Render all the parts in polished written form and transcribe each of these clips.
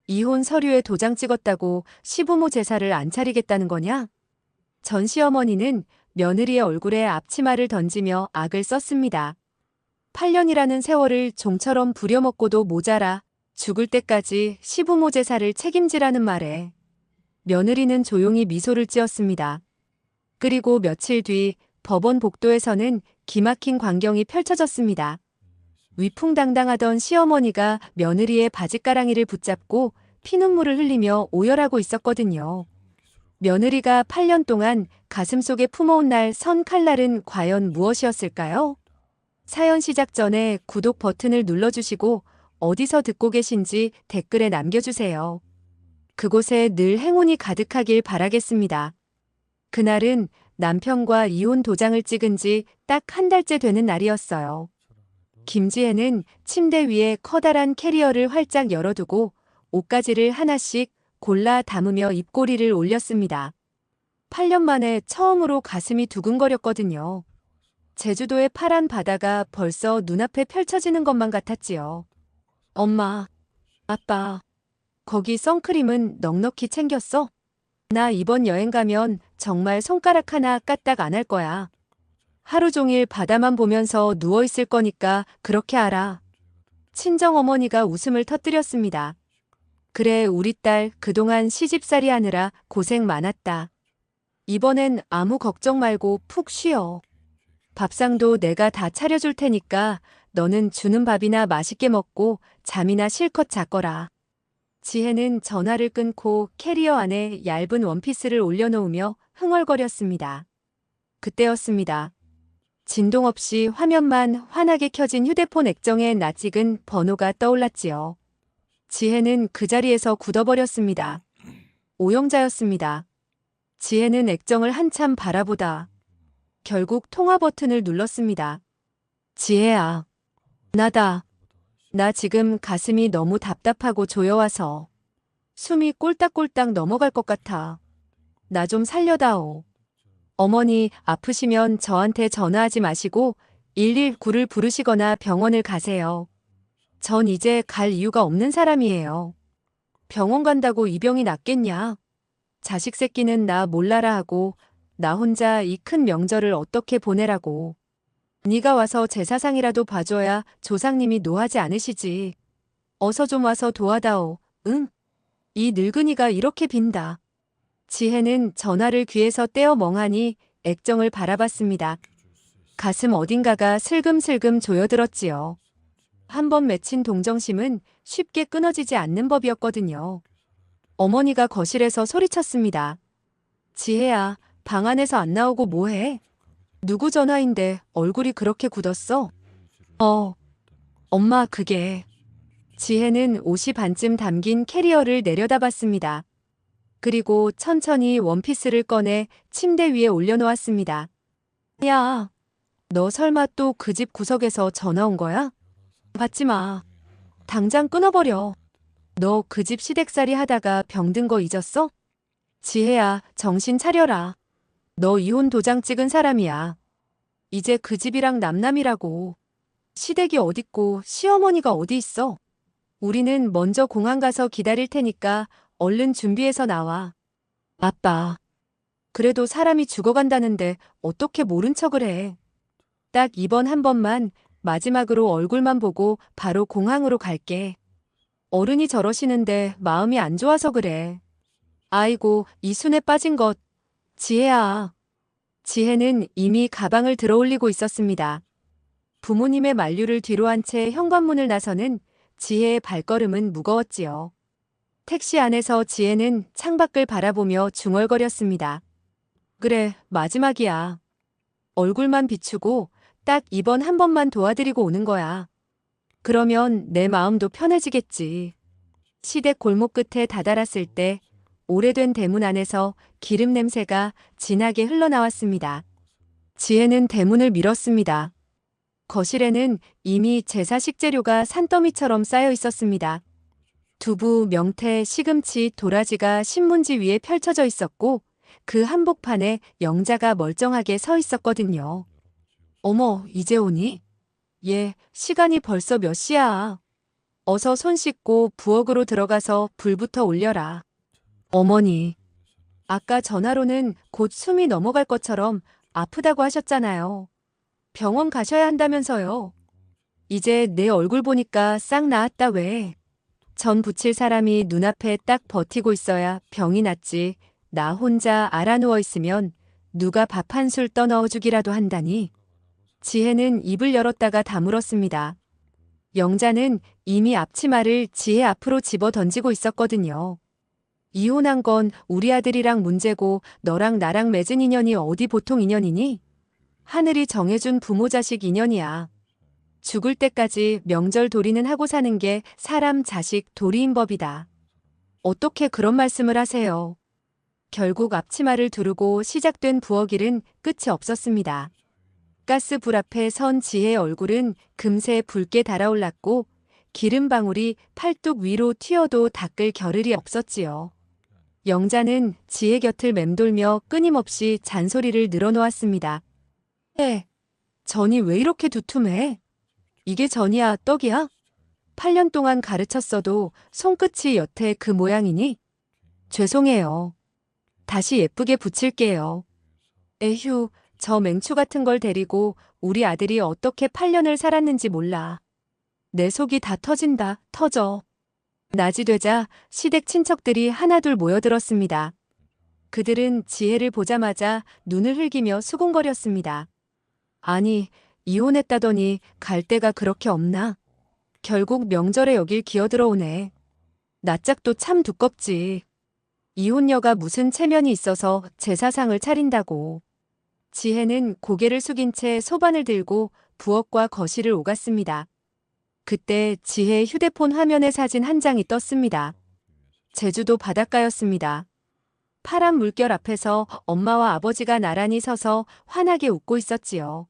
이혼 서류에 도장 찍었다고 시부모 제사를 안 차리겠다는 거냐? 전 시어머니는 며느리의 얼굴에 앞치마를 던지며 악을 썼습니다. 8년이라는 세월을 종처럼 부려먹고도 모자라 죽을 때까지 시부모 제사를 책임지라는 말에 며느리는 조용히 미소를 띄었습니다. 그리고 며칠 뒤 법원 복도에서는 기막힌 광경이 펼쳐졌습니다. 위풍당당하던 시어머니가 며느리의 바짓가랑이를 붙잡고 피눈물을 흘리며 오열하고 있었거든요. 며느리가 8년 동안 가슴속에 품어온 날 선 칼날은 과연 무엇이었을까요? 사연 시작 전에 구독 버튼을 눌러주시고 어디서 듣고 계신지 댓글에 남겨주세요. 그곳에 늘 행운이 가득하길 바라겠습니다. 그날은 남편과 이혼 도장을 찍은 지 딱 한 달째 되는 날이었어요. 김지혜는 침대 위에 커다란 캐리어를 활짝 열어두고 옷가지를 하나씩 골라 담으며 입꼬리를 올렸습니다. 8년 만에 처음으로 가슴이 두근거렸거든요. 제주도의 파란 바다가 벌써 눈앞에 펼쳐지는 것만 같았지요. 엄마, 아빠, 거기 선크림은 넉넉히 챙겼어? 나 이번 여행 가면 정말 손가락 하나 까딱 안 할 거야. 하루 종일 바다만 보면서 누워있을 거니까 그렇게 알아. 친정어머니가 웃음을 터뜨렸습니다. 그래, 우리 딸 그동안 시집살이 하느라 고생 많았다. 이번엔 아무 걱정 말고 푹 쉬어. 밥상도 내가 다 차려줄 테니까 너는 주는 밥이나 맛있게 먹고 잠이나 실컷 잤거라. 지혜는 전화를 끊고 캐리어 안에 얇은 원피스를 올려놓으며 흥얼거렸습니다. 그때였습니다. 진동 없이 화면만 환하게 켜진 휴대폰 액정에 낯익은 번호가 떠올랐지요. 지혜는 그 자리에서 굳어버렸습니다. 오영자였습니다. 지혜는 액정을 한참 바라보다 결국 통화 버튼을 눌렀습니다. 지혜야, 나다. 나 지금 가슴이 너무 답답하고 조여와서 숨이 꼴딱꼴딱 넘어갈 것 같아. 나 좀 살려다오. 어머니 아프시면 저한테 전화하지 마시고 119를 부르시거나 병원을 가세요. 전 이제 갈 이유가 없는 사람이에요. 병원 간다고 이 병이 낫겠냐? 자식 새끼는 나 몰라라 하고 나 혼자 이 큰 명절을 어떻게 보내라고. 네가 와서 제사상이라도 봐줘야 조상님이 노하지 않으시지. 어서 좀 와서 도와다오. 응? 이 늙은이가 이렇게 빈다. 지혜는 전화를 귀에서 떼어 멍하니 액정을 바라봤습니다. 가슴 어딘가가 슬금슬금 조여들었지요. 한 번 맺힌 동정심은 쉽게 끊어지지 않는 법이었거든요. 어머니가 거실에서 소리쳤습니다. 지혜야, 방 안에서 안 나오고 뭐해? 누구 전화인데 얼굴이 그렇게 굳었어? 엄마 그게. 지혜는 옷이 반쯤 담긴 캐리어를 내려다봤습니다. 그리고 천천히 원피스를 꺼내 침대 위에 올려놓았습니다. 야, 너 설마 또 그 집 구석에서 전화 온 거야? 받지 마. 당장 끊어버려. 너 그 집 시댁살이 하다가 병든 거 잊었어? 지혜야, 정신 차려라. 너 이혼 도장 찍은 사람이야. 이제 그 집이랑 남남이라고. 시댁이 어딨고 시어머니가 어디 있어? 우리는 먼저 공항 가서 기다릴 테니까 얼른 준비해서 나와. 아빠. 그래도 사람이 죽어간다는데 어떻게 모른 척을 해. 딱 이번 한 번만 마지막으로 얼굴만 보고 바로 공항으로 갈게. 어른이 저러시는데 마음이 안 좋아서 그래. 아이고, 이 순에 빠진 것. 지혜야. 지혜는 이미 가방을 들어올리고 있었습니다. 부모님의 만류를 뒤로 한 채 현관문을 나서는 지혜의 발걸음은 무거웠지요. 택시 안에서 지혜는 창밖을 바라보며 중얼거렸습니다. 그래, 마지막이야. 얼굴만 비추고 딱 이번 한 번만 도와드리고 오는 거야. 그러면 내 마음도 편해지겠지. 시댁 골목 끝에 다다랐을 때 오래된 대문 안에서 기름 냄새가 진하게 흘러나왔습니다. 지혜는 대문을 밀었습니다. 거실에는 이미 제사 식재료가 산더미처럼 쌓여 있었습니다. 두부, 명태, 시금치, 도라지가 신문지 위에 펼쳐져 있었고 그 한복판에 영자가 멀쩡하게 서 있었거든요. 어머, 이제 오니? 예, 시간이 벌써 몇 시야? 어서 손 씻고 부엌으로 들어가서 불부터 올려라. 어머니, 아까 전화로는 곧 숨이 넘어갈 것처럼 아프다고 하셨잖아요. 병원 가셔야 한다면서요. 이제 내 얼굴 보니까 싹 나았다 왜. 전 붙일 사람이 눈앞에 딱 버티고 있어야 병이 낫지. 나 혼자 알아 누워 있으면 누가 밥 한 술 떠넣어 주기라도 한다니. 지혜는 입을 열었다가 다물었습니다. 영자는 이미 앞치마를 지혜 앞으로 집어 던지고 있었거든요. 이혼한 건 우리 아들이랑 문제고 너랑 나랑 맺은 인연이 어디 보통 인연이니? 하늘이 정해준 부모 자식 인연이야. 죽을 때까지 명절 도리는 하고 사는 게 사람 자식 도리인 법이다. 어떻게 그런 말씀을 하세요? 결국 앞치마를 두르고 시작된 부엌일은 끝이 없었습니다. 가스불 앞에 선 지혜의 얼굴은 금세 붉게 달아올랐고 기름 방울이 팔뚝 위로 튀어도 닦을 겨를이 없었지요. 영자는 지혜 곁을 맴돌며 끊임없이 잔소리를 늘어놓았습니다. 전이 왜 이렇게 두툼해? 이게 전이야, 떡이야? 8년 동안 가르쳤어도 손끝이 여태 그 모양이니? 죄송해요. 다시 예쁘게 붙일게요. 에휴, 저 맹추 같은 걸 데리고 우리 아들이 어떻게 8년을 살았는지 몰라. 내 속이 다 터진다, 터져. 낮이 되자 시댁 친척들이 하나둘 모여들었습니다. 그들은 지혜를 보자마자 눈을 흘기며 수군거렸습니다. 아니, 이혼했다더니 갈 데가 그렇게 없나? 결국 명절에 여길 기어들어오네. 낯짝도 참 두껍지. 이혼녀가 무슨 체면이 있어서 제사상을 차린다고. 지혜는 고개를 숙인 채 소반을 들고 부엌과 거실을 오갔습니다. 그때 지혜의 휴대폰 화면에 사진 한 장이 떴습니다. 제주도 바닷가였습니다. 파란 물결 앞에서 엄마와 아버지가 나란히 서서 환하게 웃고 있었지요.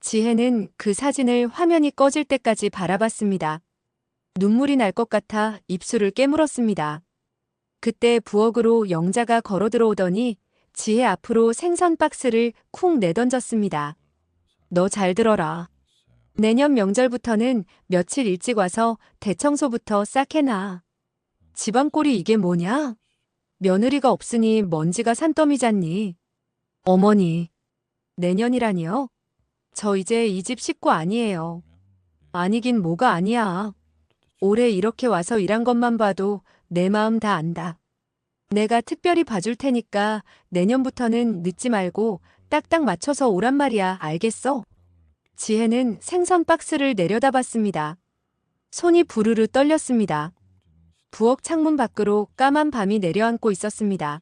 지혜는 그 사진을 화면이 꺼질 때까지 바라봤습니다. 눈물이 날 것 같아 입술을 깨물었습니다. 그때 부엌으로 영자가 걸어 들어오더니 지혜 앞으로 생선 박스를 쿵 내던졌습니다. 너 잘 들어라. 내년 명절부터는 며칠 일찍 와서 대청소부터 싹 해놔. 집안 꼴이 이게 뭐냐? 며느리가 없으니 먼지가 산더미잖니. 어머니, 내년이라니요? 저 이제 이 집 식구 아니에요. 아니긴 뭐가 아니야. 올해 이렇게 와서 일한 것만 봐도 내 마음 다 안다. 내가 특별히 봐줄 테니까 내년부터는 늦지 말고 딱딱 맞춰서 오란 말이야. 알겠어? 지혜는 생선 박스를 내려다봤습니다. 손이 부르르 떨렸습니다. 부엌 창문 밖으로 까만 밤이 내려앉고 있었습니다.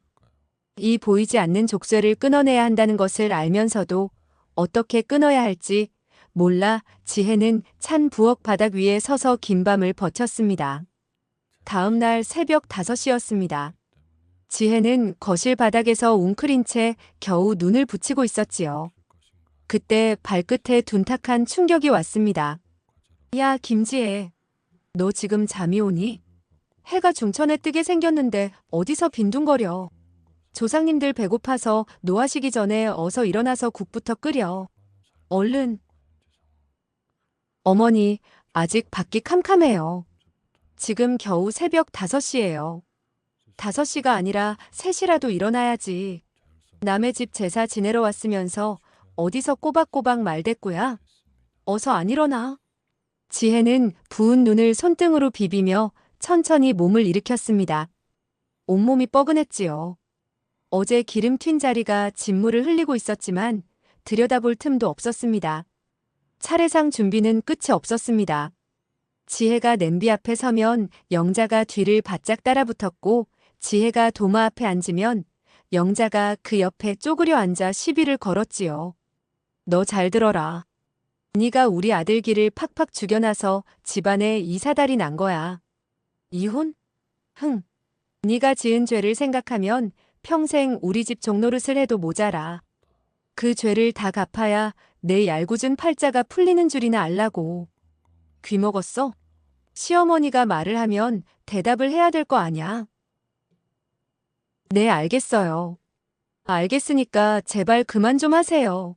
이 보이지 않는 족쇄를 끊어내야 한다는 것을 알면서도 어떻게 끊어야 할지 몰라 지혜는 찬 부엌 바닥 위에 서서 긴 밤을 버텼습니다. 다음 날 새벽 5시였습니다. 지혜는 거실 바닥에서 웅크린 채 겨우 눈을 붙이고 있었지요. 그때 발끝에 둔탁한 충격이 왔습니다. 야, 김지혜. 너 지금 잠이 오니? 해가 중천에 뜨게 생겼는데 어디서 빈둥거려. 조상님들 배고파서 노하시기 전에 어서 일어나서 국부터 끓여. 얼른. 어머니, 아직 밖이 캄캄해요. 지금 겨우 새벽 5시예요. 5시가 아니라 3시라도 일어나야지. 남의 집 제사 지내러 왔으면서 어디서 꼬박꼬박 말대꾸야? 어서 안 일어나. 지혜는 부은 눈을 손등으로 비비며 천천히 몸을 일으켰습니다. 온몸이 뻐근했지요. 어제 기름 튄 자리가 진물을 흘리고 있었지만 들여다볼 틈도 없었습니다. 차례상 준비는 끝이 없었습니다. 지혜가 냄비 앞에 서면 영자가 뒤를 바짝 따라붙었고 지혜가 도마 앞에 앉으면 영자가 그 옆에 쪼그려 앉아 시비를 걸었지요. 너 잘 들어라. 네가 우리 아들 길을 팍팍 죽여놔서 집안에 이사달이 난 거야. 이혼? 흥. 네가 지은 죄를 생각하면 평생 우리 집 종노릇을 해도 모자라. 그 죄를 다 갚아야 내 얄궂은 팔자가 풀리는 줄이나 알라고. 귀먹었어? 시어머니가 말을 하면 대답을 해야 될 거 아냐. 네, 알겠어요. 알겠으니까 제발 그만 좀 하세요.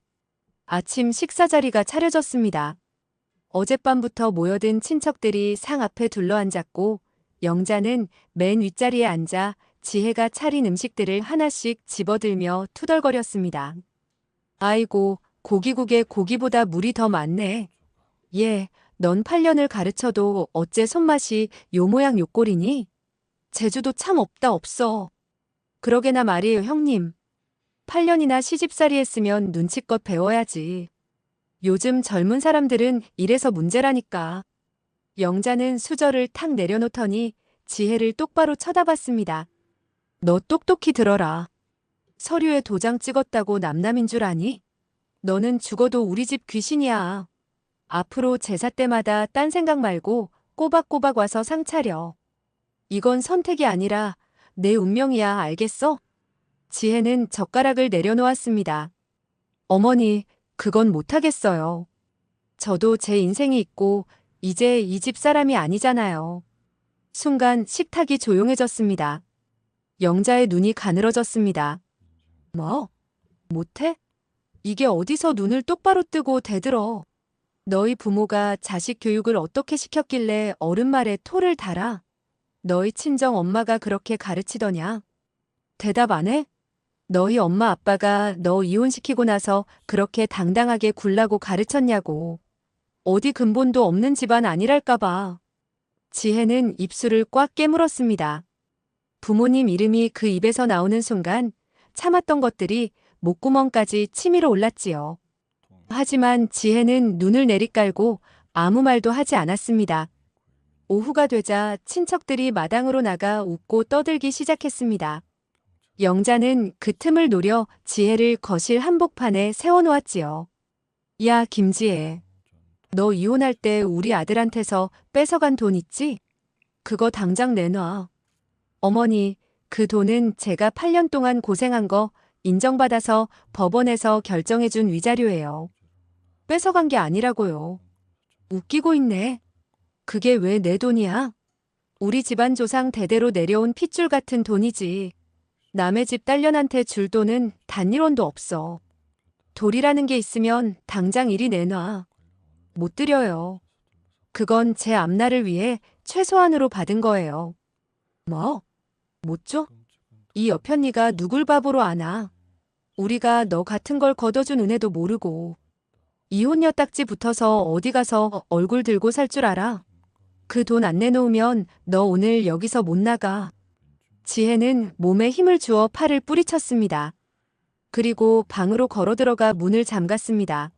아침 식사 자리가 차려졌습니다. 어젯밤부터 모여든 친척들이 상 앞에 둘러앉았고 영자는 맨 윗자리에 앉아 지혜가 차린 음식들을 하나씩 집어들며 투덜거렸습니다. 아이고, 고기국에 고기보다 물이 더 많네. 얘, 넌 8년을 가르쳐도 어째 손맛이 요 모양 요 꼴이니? 제주도 참 없다 없어. 그러게나 말이에요, 형님. 8년이나 시집살이 했으면 눈치껏 배워야지. 요즘 젊은 사람들은 이래서 문제라니까. 영자는 수저를 탁 내려놓더니 지혜를 똑바로 쳐다봤습니다. 너 똑똑히 들어라. 서류에 도장 찍었다고 남남인 줄 아니? 너는 죽어도 우리 집 귀신이야. 앞으로 제사 때마다 딴 생각 말고 꼬박꼬박 와서 상 차려. 이건 선택이 아니라 내 운명이야, 알겠어? 지혜는 젓가락을 내려놓았습니다. 어머니, 그건 못하겠어요. 저도 제 인생이 있고 이제 이 집 사람이 아니잖아요. 순간 식탁이 조용해졌습니다. 영자의 눈이 가늘어졌습니다. 뭐? 못해? 이게 어디서 눈을 똑바로 뜨고 대들어. 너희 부모가 자식 교육을 어떻게 시켰길래 어른 말에 토를 달아? 너희 친정 엄마가 그렇게 가르치더냐? 대답 안 해? 너희 엄마 아빠가 너 이혼시키고 나서 그렇게 당당하게 굴라고 가르쳤냐고. 어디 근본도 없는 집안 아니랄까봐. 지혜는 입술을 꽉 깨물었습니다. 부모님 이름이 그 입에서 나오는 순간 참았던 것들이 목구멍까지 치밀어 올랐지요. 하지만 지혜는 눈을 내리깔고 아무 말도 하지 않았습니다. 오후가 되자 친척들이 마당으로 나가 웃고 떠들기 시작했습니다. 영자는 그 틈을 노려 지혜를 거실 한복판에 세워놓았지요. 야, 김지혜. 너 이혼할 때 우리 아들한테서 뺏어간 돈 있지? 그거 당장 내놔. 어머니, 그 돈은 제가 8년 동안 고생한 거 인정받아서 법원에서 결정해준 위자료예요. 뺏어간 게 아니라고요. 웃기고 있네. 그게 왜 내 돈이야? 우리 집안 조상 대대로 내려온 핏줄 같은 돈이지. 남의 집 딸년한테 줄 돈은 단 1원도 없어. 돌이라는 게 있으면 당장 이리 내놔. 못 드려요. 그건 제 앞날을 위해 최소한으로 받은 거예요. 뭐? 못 줘? 이 여편니가 누굴 바보로 아나? 우리가 너 같은 걸 걷어준 은혜도 모르고 이혼녀 딱지 붙어서 어디 가서 얼굴 들고 살 줄 알아? 그 돈 안 내놓으면 너 오늘 여기서 못 나가. 지혜는 몸에 힘을 주어 팔을 뿌리쳤습니다. 그리고 방으로 걸어 들어가 문을 잠갔습니다.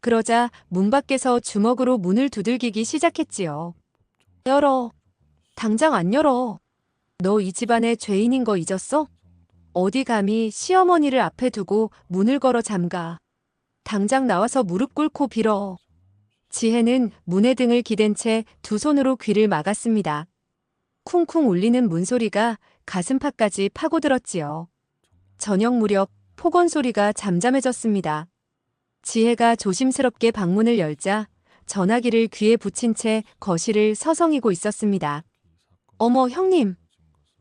그러자 문 밖에서 주먹으로 문을 두들기기 시작했지요. 열어. 당장 안 열어. 너 이 집안의 죄인인 거 잊었어? 어디 감히 시어머니를 앞에 두고 문을 걸어 잠가. 당장 나와서 무릎 꿇고 빌어. 지혜는 문에 등을 기댄 채 두 손으로 귀를 막았습니다. 쿵쿵 울리는 문소리가 가슴팍까지 파고들었지요. 저녁 무렵 폭언 소리가 잠잠해졌습니다. 지혜가 조심스럽게 방문을 열자 전화기를 귀에 붙인 채 거실을 서성이고 있었습니다. 어머, 형님.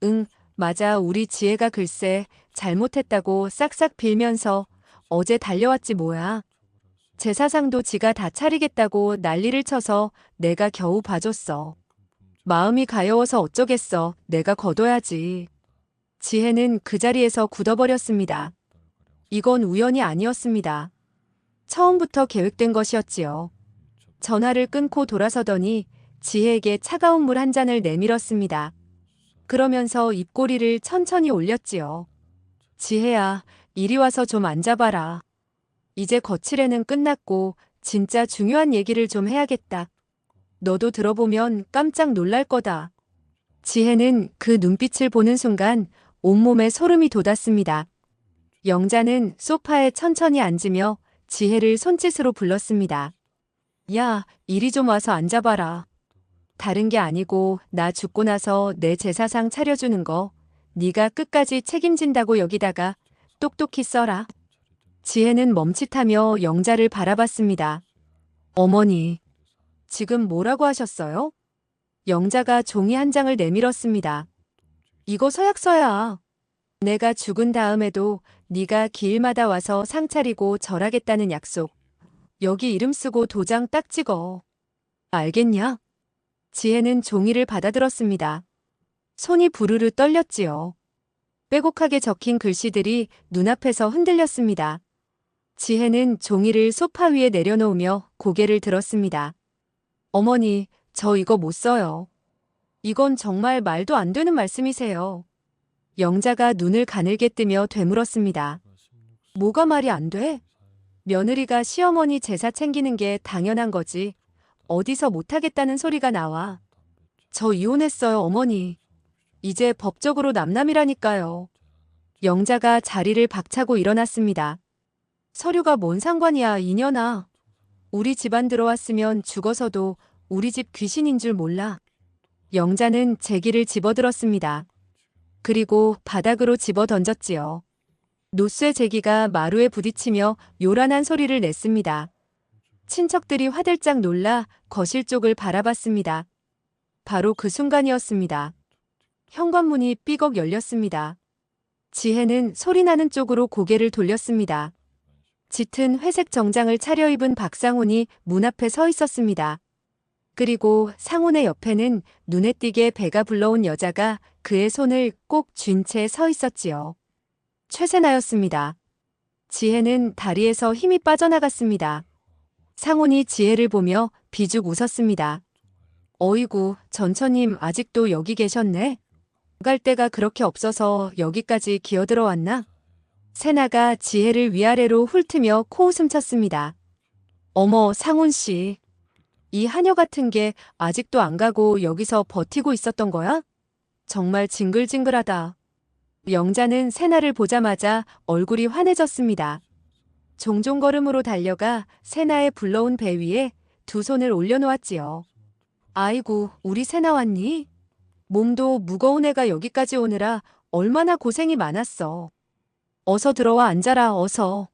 응, 맞아. 우리 지혜가 글쎄 잘못했다고 싹싹 빌면서 어제 달려왔지 뭐야. 제사상도 지가 다 차리겠다고 난리를 쳐서 내가 겨우 봐줬어. 마음이 가여워서 어쩌겠어. 내가 거둬야지. 지혜는 그 자리에서 굳어버렸습니다. 이건 우연이 아니었습니다. 처음부터 계획된 것이었지요. 전화를 끊고 돌아서더니 지혜에게 차가운 물 한 잔을 내밀었습니다. 그러면서 입꼬리를 천천히 올렸지요. 지혜야, 이리 와서 좀 앉아봐라. 이제 거칠애는 끝났고 진짜 중요한 얘기를 좀 해야겠다. 너도 들어보면 깜짝 놀랄 거다. 지혜는 그 눈빛을 보는 순간 온몸에 소름이 돋았습니다. 영자는 소파에 천천히 앉으며 지혜를 손짓으로 불렀습니다. 야, 이리 좀 와서 앉아봐라. 다른 게 아니고 나 죽고 나서 내 제사상 차려주는 거 네가 끝까지 책임진다고 여기다가 똑똑히 써라. 지혜는 멈칫하며 영자를 바라봤습니다. 어머니, 지금 뭐라고 하셨어요? 영자가 종이 한 장을 내밀었습니다. 이거 서약서야. 내가 죽은 다음에도 네가 기일마다 와서 상 차리고 절하겠다는 약속. 여기 이름 쓰고 도장 딱 찍어. 알겠냐? 지혜는 종이를 받아들었습니다. 손이 부르르 떨렸지요. 빼곡하게 적힌 글씨들이 눈앞에서 흔들렸습니다. 지혜는 종이를 소파 위에 내려놓으며 고개를 들었습니다. 어머니, 저 이거 못 써요. 이건 정말 말도 안 되는 말씀이세요. 영자가 눈을 가늘게 뜨며 되물었습니다. 뭐가 말이 안 돼? 며느리가 시어머니 제사 챙기는 게 당연한 거지. 어디서 못하겠다는 소리가 나와. 저 이혼했어요, 어머니. 이제 법적으로 남남이라니까요. 영자가 자리를 박차고 일어났습니다. 서류가 뭔 상관이야, 이년아. 우리 집안 들어왔으면 죽어서도 우리 집 귀신인 줄 몰라. 영자는 제기를 집어들었습니다. 그리고 바닥으로 집어 던졌지요. 노쇠 제기가 마루에 부딪히며 요란한 소리를 냈습니다. 친척들이 화들짝 놀라 거실 쪽을 바라봤습니다. 바로 그 순간이었습니다. 현관문이 삐걱 열렸습니다. 지혜는 소리나는 쪽으로 고개를 돌렸습니다. 짙은 회색 정장을 차려입은 박상훈이 문 앞에 서 있었습니다. 그리고 상훈의 옆에는 눈에 띄게 배가 불러온 여자가 그의 손을 꼭 쥔 채 서 있었지요. 최세나였습니다. 지혜는 다리에서 힘이 빠져나갔습니다. 상훈이 지혜를 보며 비죽 웃었습니다. 어이구, 전처님 아직도 여기 계셨네. 갈 데가 그렇게 없어서 여기까지 기어들어왔나? 세나가 지혜를 위아래로 훑으며 코웃음 쳤습니다. 어머, 상훈씨. 이 하녀 같은 게 아직도 안 가고 여기서 버티고 있었던 거야? 정말 징글징글하다. 영자는 세나를 보자마자 얼굴이 환해졌습니다. 종종 걸음으로 달려가 세나의 불러온 배 위에 두 손을 올려놓았지요. 아이고, 우리 세나 왔니? 몸도 무거운 애가 여기까지 오느라 얼마나 고생이 많았어. 어서 들어와 앉아라, 어서.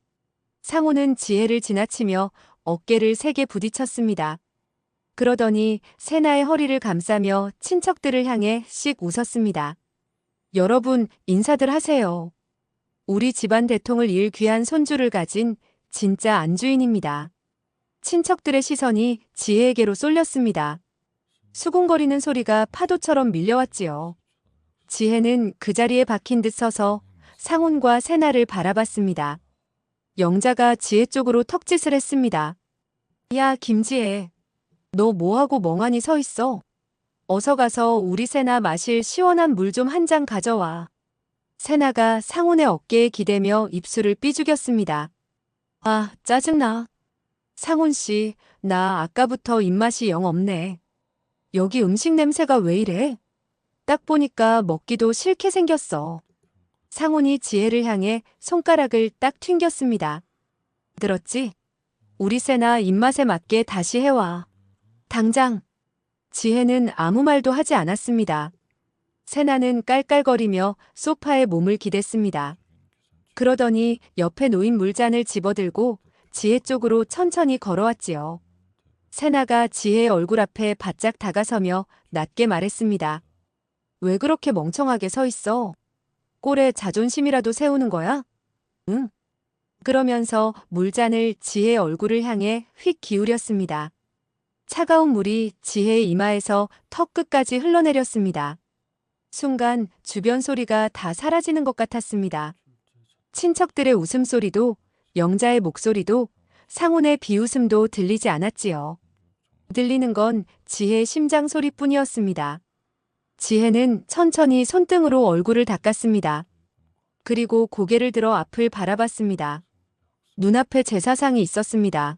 상훈은 지혜를 지나치며 어깨를 세게 부딪혔습니다. 그러더니 세나의 허리를 감싸며 친척들을 향해 씩 웃었습니다. 여러분, 인사들 하세요. 우리 집안 대통을 이을 귀한 손주를 가진 진짜 안주인입니다. 친척들의 시선이 지혜에게로 쏠렸습니다. 수군거리는 소리가 파도처럼 밀려왔지요. 지혜는 그 자리에 박힌 듯 서서 상훈과 세나를 바라봤습니다. 영자가 지혜 쪽으로 턱짓을 했습니다. 야, 김지혜. 너 뭐하고 멍하니 서 있어? 어서 가서 우리 세나 마실 시원한 물 좀 한 잔 가져와. 세나가 상훈의 어깨에 기대며 입술을 삐죽였습니다. 아, 짜증나. 상훈씨, 나 아까부터 입맛이 영 없네. 여기 음식 냄새가 왜 이래? 딱 보니까 먹기도 싫게 생겼어. 상훈이 지혜를 향해 손가락을 딱 튕겼습니다. 들었지? 우리 세나 입맛에 맞게 다시 해와. 당장. 지혜는 아무 말도 하지 않았습니다. 세나는 깔깔거리며 소파에 몸을 기댔습니다. 그러더니 옆에 놓인 물잔을 집어들고 지혜 쪽으로 천천히 걸어왔지요. 세나가 지혜의 얼굴 앞에 바짝 다가서며 낮게 말했습니다. 왜 그렇게 멍청하게 서 있어? 꼴에 자존심이라도 세우는 거야? 응. 그러면서 물잔을 지혜의 얼굴을 향해 휙 기울였습니다. 차가운 물이 지혜의 이마에서 턱 끝까지 흘러내렸습니다. 순간 주변 소리가 다 사라지는 것 같았습니다. 친척들의 웃음소리도, 영자의 목소리도, 상훈의 비웃음도 들리지 않았지요. 들리는 건 지혜의 심장 소리뿐이었습니다. 지혜는 천천히 손등으로 얼굴을 닦았습니다. 그리고 고개를 들어 앞을 바라봤습니다. 눈앞에 제사상이 있었습니다.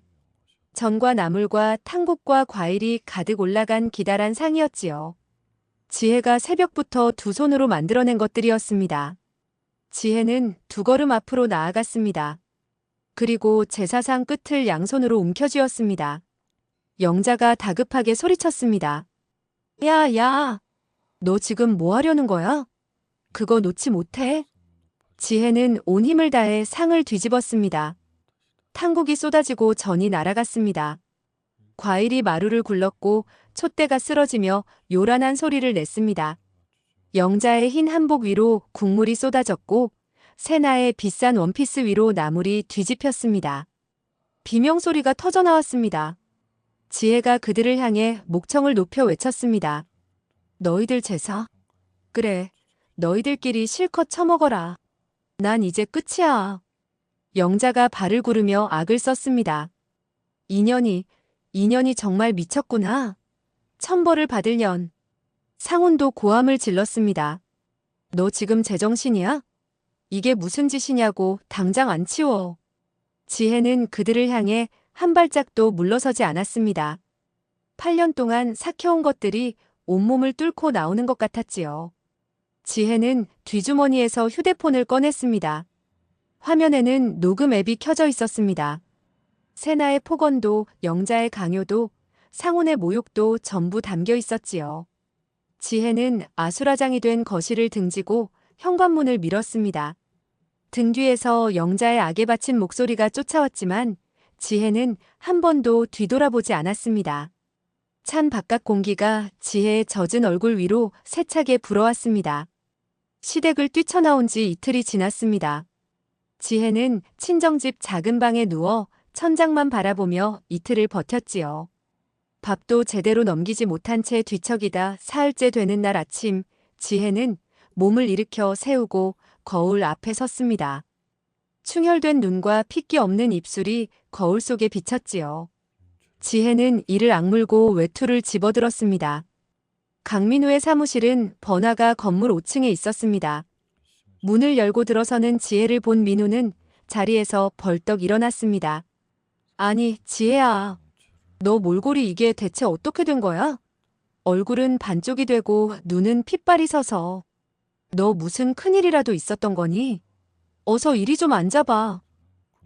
전과 나물과 탕국과 과일이 가득 올라간 기다란 상이었지요. 지혜가 새벽부터 두 손으로 만들어낸 것들이었습니다. 지혜는 두 걸음 앞으로 나아갔습니다. 그리고 제사상 끝을 양손으로 움켜쥐었습니다. 영자가 다급하게 소리쳤습니다. 야, 야, 너 지금 뭐 하려는 거야? 그거 놓지 못해. 지혜는 온 힘을 다해 상을 뒤집었습니다. 탕국이 쏟아지고 전이 날아갔습니다. 과일이 마루를 굴렀고 촛대가 쓰러지며 요란한 소리를 냈습니다. 영자의 흰 한복 위로 국물이 쏟아졌고 세나의 비싼 원피스 위로 나물이 뒤집혔습니다. 비명소리가 터져나왔습니다. 지혜가 그들을 향해 목청을 높여 외쳤습니다. 너희들 제사? 그래, 너희들끼리 실컷 처먹어라. 난 이제 끝이야. 영자가 발을 구르며 악을 썼습니다. 인연이 정말 미쳤구나. 천벌을 받을 년. 상훈도 고함을 질렀습니다. 너 지금 제정신이야? 이게 무슨 짓이냐고 당장 안 치워. 지혜는 그들을 향해 한 발짝도 물러서지 않았습니다. 8년 동안 삭혀온 것들이 온몸을 뚫고 나오는 것 같았지요. 지혜는 뒤주머니에서 휴대폰을 꺼냈습니다. 화면에는 녹음 앱이 켜져 있었습니다. 세나의 폭언도 영자의 강요도 상훈의 모욕도 전부 담겨 있었지요. 지혜는 아수라장이 된 거실을 등지고 현관문을 밀었습니다. 등 뒤에서 영자의 악에 바친 목소리가 쫓아왔지만 지혜는 한 번도 뒤돌아보지 않았습니다. 찬 바깥 공기가 지혜의 젖은 얼굴 위로 세차게 불어왔습니다. 시댁을 뛰쳐나온 지 이틀이 지났습니다. 지혜는 친정집 작은 방에 누워 천장만 바라보며 이틀을 버텼지요. 밥도 제대로 넘기지 못한 채 뒤척이다 사흘째 되는 날 아침, 지혜는 몸을 일으켜 세우고 거울 앞에 섰습니다. 충혈된 눈과 핏기 없는 입술이 거울 속에 비쳤지요. 지혜는 이를 악물고 외투를 집어들었습니다. 강민우의 사무실은 번화가 건물 5층에 있었습니다. 문을 열고 들어서는 지혜를 본 민우는 자리에서 벌떡 일어났습니다. 아니, 지혜야. 너 몰골이 이게 대체 어떻게 된 거야? 얼굴은 반쪽이 되고 눈은 핏발이 서서. 너 무슨 큰일이라도 있었던 거니? 어서 이리 좀 앉아봐.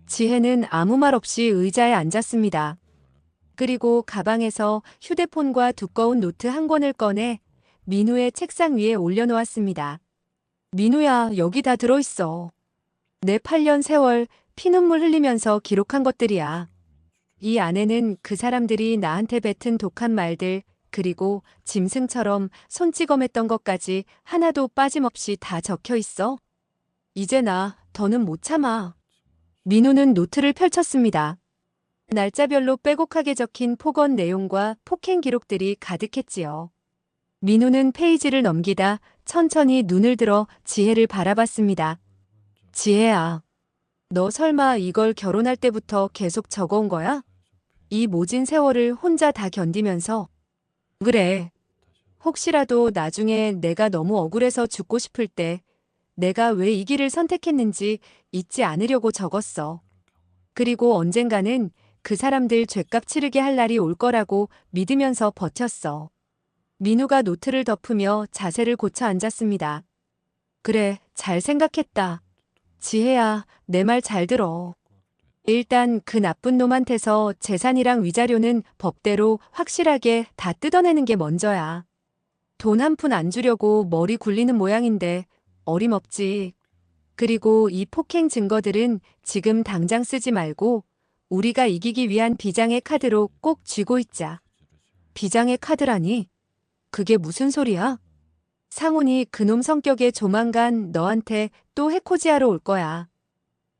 지혜는 아무 말 없이 의자에 앉았습니다. 그리고 가방에서 휴대폰과 두꺼운 노트 한 권을 꺼내 민우의 책상 위에 올려놓았습니다. 민우야, 여기 다 들어있어. 내 8년 세월 피눈물 흘리면서 기록한 것들이야. 이 안에는 그 사람들이 나한테 뱉은 독한 말들, 그리고 짐승처럼 손찌검했던 것까지 하나도 빠짐없이 다 적혀 있어. 이제 나 더는 못 참아. 민우는 노트를 펼쳤습니다. 날짜별로 빼곡하게 적힌 폭언 내용과 폭행 기록들이 가득했지요. 민우는 페이지를 넘기다 천천히 눈을 들어 지혜를 바라봤습니다. 지혜야, 너 설마 이걸 결혼할 때부터 계속 적어온 거야? 이 모진 세월을 혼자 다 견디면서. 그래. 혹시라도 나중에 내가 너무 억울해서 죽고 싶을 때 내가 왜 이 길을 선택했는지 잊지 않으려고 적었어. 그리고 언젠가는 그 사람들 죗값 치르게 할 날이 올 거라고 믿으면서 버텼어. 민우가 노트를 덮으며 자세를 고쳐 앉았습니다. 그래, 잘 생각했다. 지혜야, 내 말 잘 들어. 일단 그 나쁜 놈한테서 재산이랑 위자료는 법대로 확실하게 다 뜯어내는 게 먼저야. 돈 한 푼 안 주려고 머리 굴리는 모양인데 어림없지. 그리고 이 폭행 증거들은 지금 당장 쓰지 말고 우리가 이기기 위한 비장의 카드로 꼭 쥐고 있자. 비장의 카드라니? 그게 무슨 소리야? 상훈이 그놈 성격에 조만간 너한테 또 해코지하러 올 거야.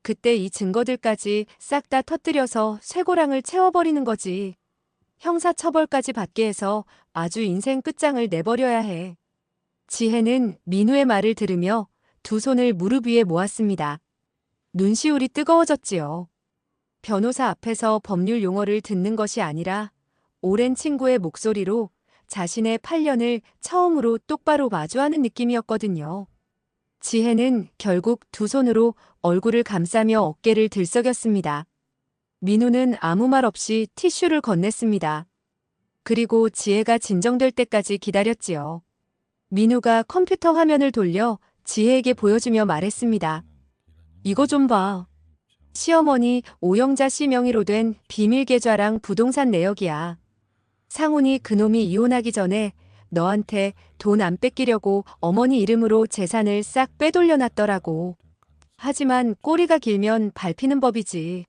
그때 이 증거들까지 싹 다 터뜨려서 쇠고랑을 채워버리는 거지. 형사처벌까지 받게 해서 아주 인생 끝장을 내버려야 해. 지혜는 민우의 말을 들으며 두 손을 무릎 위에 모았습니다. 눈시울이 뜨거워졌지요. 변호사 앞에서 법률 용어를 듣는 것이 아니라 오랜 친구의 목소리로 자신의 8년을 처음으로 똑바로 마주하는 느낌이었거든요. 지혜는 결국 두 손으로 얼굴을 감싸며 어깨를 들썩였습니다. 민우는 아무 말 없이 티슈를 건넸습니다. 그리고 지혜가 진정될 때까지 기다렸지요. 민우가 컴퓨터 화면을 돌려 지혜에게 보여주며 말했습니다. 이거 좀 봐. 시어머니 오영자 씨 명의로 된 비밀 계좌랑 부동산 내역이야. 상훈이 그놈이 이혼하기 전에 너한테 돈 안 뺏기려고 어머니 이름으로 재산을 싹 빼돌려놨더라고. 하지만 꼬리가 길면 밟히는 법이지.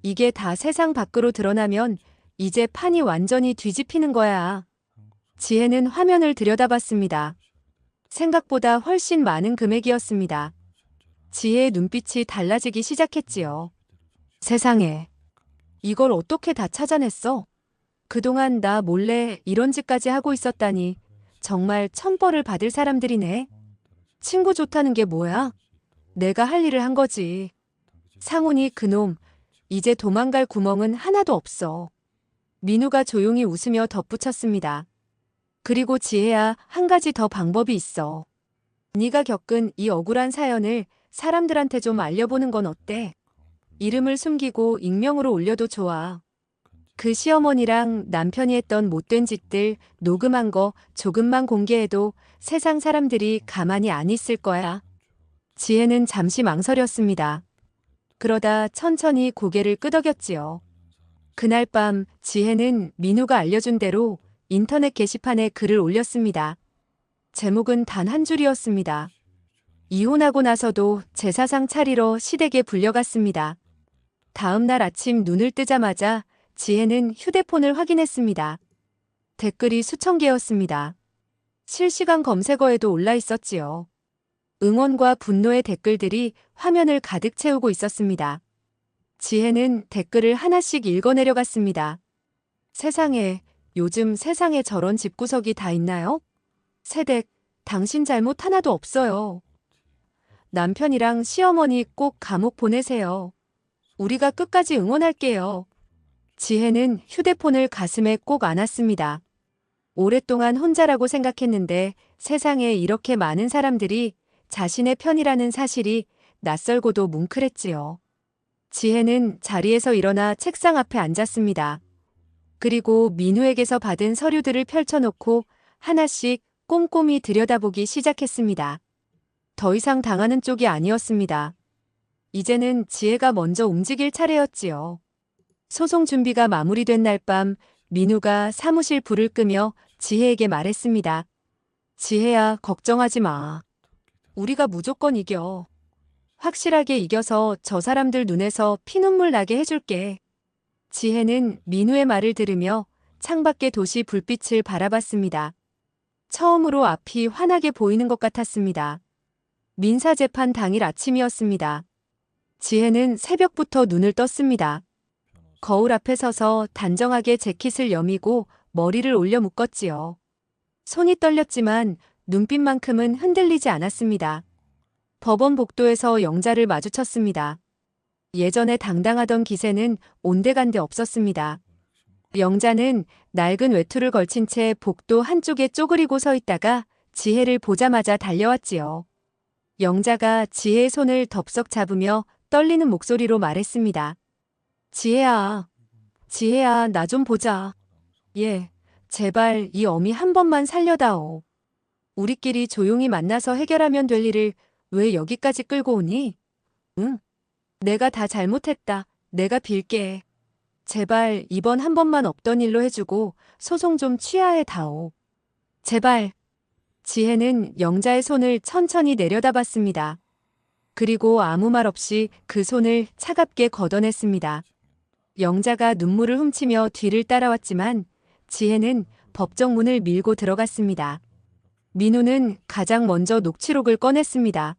이게 다 세상 밖으로 드러나면 이제 판이 완전히 뒤집히는 거야. 지혜는 화면을 들여다봤습니다. 생각보다 훨씬 많은 금액이었습니다. 지혜의 눈빛이 달라지기 시작했지요. 세상에, 이걸 어떻게 다 찾아냈어? 그동안 나 몰래 이런 짓까지 하고 있었다니 정말 천벌을 받을 사람들이네. 친구 좋다는 게 뭐야? 내가 할 일을 한 거지. 상훈이 그놈, 이제 도망갈 구멍은 하나도 없어. 민우가 조용히 웃으며 덧붙였습니다. 그리고 지혜야, 한 가지 더 방법이 있어. 네가 겪은 이 억울한 사연을 사람들한테 좀 알려보는 건 어때? 이름을 숨기고 익명으로 올려도 좋아. 그 시어머니랑 남편이 했던 못된 짓들 녹음한 거 조금만 공개해도 세상 사람들이 가만히 안 있을 거야. 지혜는 잠시 망설였습니다. 그러다 천천히 고개를 끄덕였지요. 그날 밤 지혜는 민우가 알려준 대로 인터넷 게시판에 글을 올렸습니다. 제목은 단 한 줄이었습니다. 이혼하고 나서도 제사상 차리러 시댁에 불려갔습니다. 다음 날 아침 눈을 뜨자마자 지혜는 휴대폰을 확인했습니다. 댓글이 수천 개였습니다. 실시간 검색어에도 올라 있었지요. 응원과 분노의 댓글들이 화면을 가득 채우고 있었습니다. 지혜는 댓글을 하나씩 읽어내려갔습니다. 세상에, 요즘 세상에 저런 집구석이 다 있나요? 세댁, 당신 잘못 하나도 없어요. 남편이랑 시어머니 꼭 감옥 보내세요. 우리가 끝까지 응원할게요. 지혜는 휴대폰을 가슴에 꼭 안았습니다. 오랫동안 혼자라고 생각했는데 세상에 이렇게 많은 사람들이 자신의 편이라는 사실이 낯설고도 뭉클했지요. 지혜는 자리에서 일어나 책상 앞에 앉았습니다. 그리고 민우에게서 받은 서류들을 펼쳐놓고 하나씩 꼼꼼히 들여다보기 시작했습니다. 더 이상 당하는 쪽이 아니었습니다. 이제는 지혜가 먼저 움직일 차례였지요. 소송 준비가 마무리된 날 밤 민우가 사무실 불을 끄며 지혜에게 말했습니다. 지혜야, 걱정하지 마. 우리가 무조건 이겨. 확실하게 이겨서 저 사람들 눈에서 피눈물 나게 해줄게. 지혜는 민우의 말을 들으며 창밖의 도시 불빛을 바라봤습니다. 처음으로 앞이 환하게 보이는 것 같았습니다. 민사재판 당일 아침이었습니다. 지혜는 새벽부터 눈을 떴습니다. 거울 앞에 서서 단정하게 재킷을 여미고 머리를 올려 묶었지요. 손이 떨렸지만 눈빛만큼은 흔들리지 않았습니다. 법원 복도에서 영자를 마주쳤습니다. 예전에 당당하던 기세는 온데간데 없었습니다. 영자는 낡은 외투를 걸친 채 복도 한쪽에 쪼그리고 서 있다가 지혜를 보자마자 달려왔지요. 영자가 지혜의 손을 덥석 잡으며 떨리는 목소리로 말했습니다. 지혜야, 지혜야, 나 좀 보자. 예, 제발 이 어미 한 번만 살려다오. 우리끼리 조용히 만나서 해결하면 될 일을 왜 여기까지 끌고 오니? 응, 내가 다 잘못했다. 내가 빌게. 제발 이번 한 번만 없던 일로 해주고 소송 좀 취하해 다오. 제발. 지혜는 영자의 손을 천천히 내려다봤습니다. 그리고 아무 말 없이 그 손을 차갑게 걷어냈습니다. 영자가 눈물을 훔치며 뒤를 따라왔지만 지혜는 법정 문을 밀고 들어갔습니다. 민우는 가장 먼저 녹취록을 꺼냈습니다.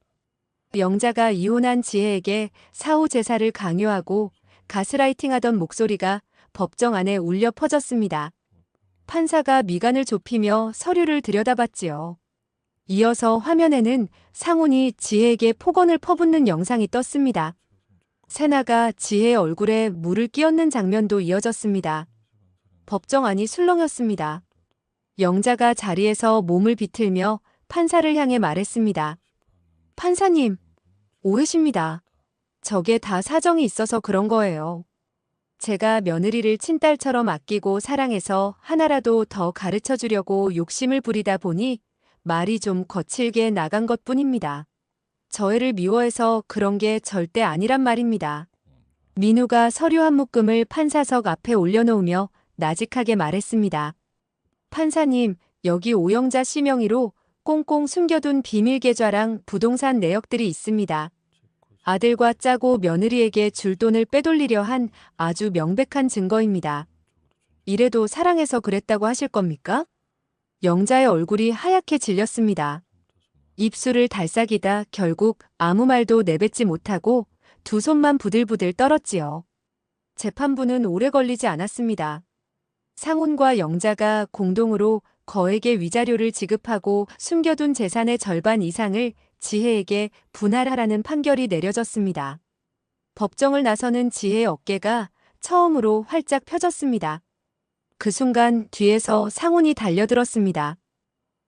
영자가 이혼한 지혜에게 사후 제사를 강요하고 가스라이팅하던 목소리가 법정 안에 울려 퍼졌습니다. 판사가 미간을 좁히며 서류를 들여다봤지요. 이어서 화면에는 상훈이 지혜에게 폭언을 퍼붓는 영상이 떴습니다. 세나가 지혜의 얼굴에 물을 끼얹는 장면도 이어졌습니다. 법정 안이 술렁였습니다. 영자가 자리에서 몸을 비틀며 판사를 향해 말했습니다. 판사님, 오해십니다. 저게 다 사정이 있어서 그런 거예요. 제가 며느리를 친딸처럼 아끼고 사랑해서 하나라도 더 가르쳐 주려고 욕심을 부리다 보니 말이 좀 거칠게 나간 것뿐입니다. 저 애를 미워해서 그런 게 절대 아니란 말입니다. 민우가 서류 한 묶음을 판사석 앞에 올려놓으며 나직하게 말했습니다. 판사님, 여기 오영자 씨 명의로 꽁꽁 숨겨둔 비밀 계좌랑 부동산 내역들이 있습니다. 아들과 짜고 며느리에게 줄 돈을 빼돌리려 한 아주 명백한 증거입니다. 이래도 사랑해서 그랬다고 하실 겁니까? 영자의 얼굴이 하얗게 질렸습니다. 입술을 달싹이다 결국 아무 말도 내뱉지 못하고 두 손만 부들부들 떨었지요. 재판부는 오래 걸리지 않았습니다. 상훈과 영자가 공동으로 거액의 위자료를 지급하고 숨겨둔 재산의 절반 이상을 지혜에게 분할하라는 판결이 내려졌습니다. 법정을 나서는 지혜의 어깨가 처음으로 활짝 펴졌습니다. 그 순간 뒤에서 상훈이 달려들었습니다.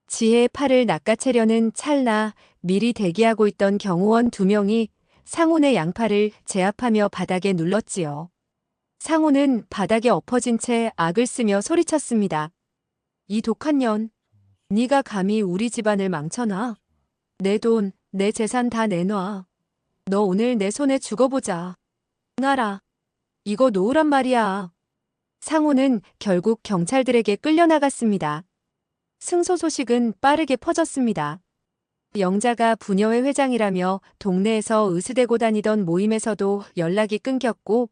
지혜의 팔을 낚아채려는 찰나 미리 대기하고 있던 경호원 2명이 상훈의 양팔을 제압하며 바닥에 눌렀지요. 상훈은 바닥에 엎어진 채 악을 쓰며 소리쳤습니다. 이 독한 년, 네가 감히 우리 집안을 망쳐놔. 내 돈, 내 재산 다 내놔. 너 오늘 내 손에 죽어보자. 나라. 이거 놓으란 말이야. 상훈은 결국 경찰들에게 끌려나갔습니다. 승소 소식은 빠르게 퍼졌습니다. 영자가 부녀회 회장이라며 동네에서 으스대고 다니던 모임에서도 연락이 끊겼고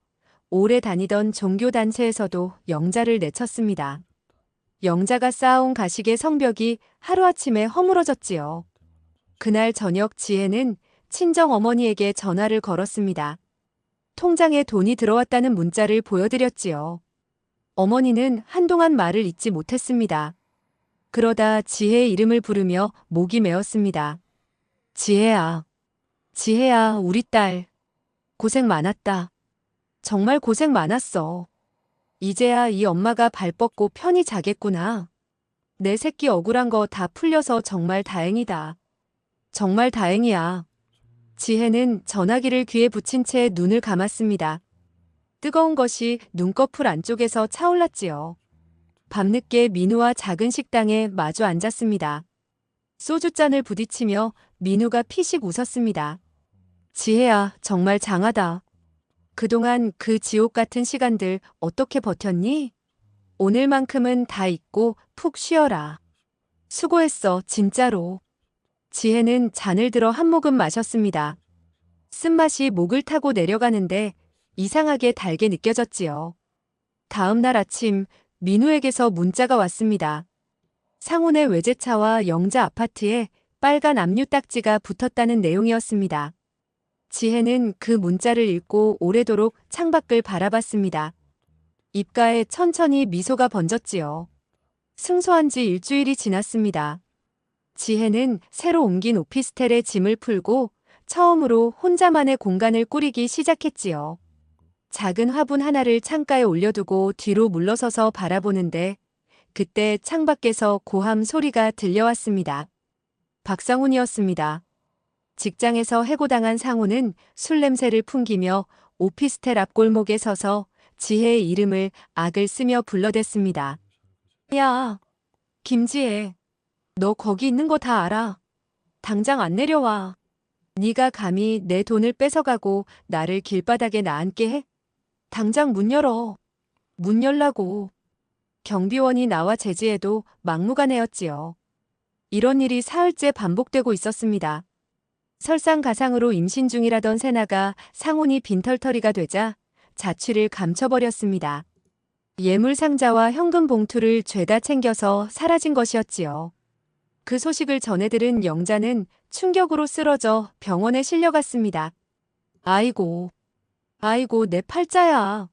오래 다니던 종교단체에서도 영자를 내쳤습니다. 영자가 쌓아온 가식의 성벽이 하루아침에 허물어졌지요. 그날 저녁 지혜는 친정 어머니에게 전화를 걸었습니다. 통장에 돈이 들어왔다는 문자를 보여드렸지요. 어머니는 한동안 말을 잇지 못했습니다. 그러다 지혜의 이름을 부르며 목이 메었습니다. 지혜야, 지혜야, 우리 딸. 고생 많았다. 정말 고생 많았어. 이제야 이 엄마가 발 뻗고 편히 자겠구나. 내 새끼 억울한 거 다 풀려서 정말 다행이다. 정말 다행이야. 지혜는 전화기를 귀에 붙인 채 눈을 감았습니다. 뜨거운 것이 눈꺼풀 안쪽에서 차올랐지요. 밤늦게 민우와 작은 식당에 마주 앉았습니다. 소주잔을 부딪히며 민우가 피식 웃었습니다. 지혜야, 정말 장하다. 그동안 그 지옥 같은 시간들 어떻게 버텼니? 오늘만큼은 다 잊고 푹 쉬어라. 수고했어, 진짜로. 지혜는 잔을 들어 한 모금 마셨습니다. 쓴맛이 목을 타고 내려가는데 이상하게 달게 느껴졌지요. 다음 날 아침 민우에게서 문자가 왔습니다. 상훈의 외제차와 영자 아파트에 빨간 압류 딱지가 붙었다는 내용이었습니다. 지혜는 그 문자를 읽고 오래도록 창밖을 바라봤습니다. 입가에 천천히 미소가 번졌지요. 승소한 지 일주일이 지났습니다. 지혜는 새로 옮긴 오피스텔에 짐을 풀고 처음으로 혼자만의 공간을 꾸리기 시작했지요. 작은 화분 하나를 창가에 올려두고 뒤로 물러서서 바라보는데 그때 창밖에서 고함 소리가 들려왔습니다. 박상훈이었습니다. 직장에서 해고당한 상훈은 술 냄새를 풍기며 오피스텔 앞 골목에 서서 지혜의 이름을 악을 쓰며 불러댔습니다. 야, 김지혜. 너 거기 있는 거 다 알아. 당장 안 내려와. 네가 감히 내 돈을 뺏어가고 나를 길바닥에 나앉게 해? 당장 문 열어. 문 열라고. 경비원이 나와 제지해도 막무가내였지요. 이런 일이 사흘째 반복되고 있었습니다. 설상가상으로 임신 중이라던 세나가 상훈이 빈털터리가 되자 자취를 감춰버렸습니다. 예물 상자와 현금 봉투를 죄다 챙겨서 사라진 것이었지요. 그 소식을 전해들은 영자는 충격으로 쓰러져 병원에 실려갔습니다. 아이고, 아이고 내 팔자야.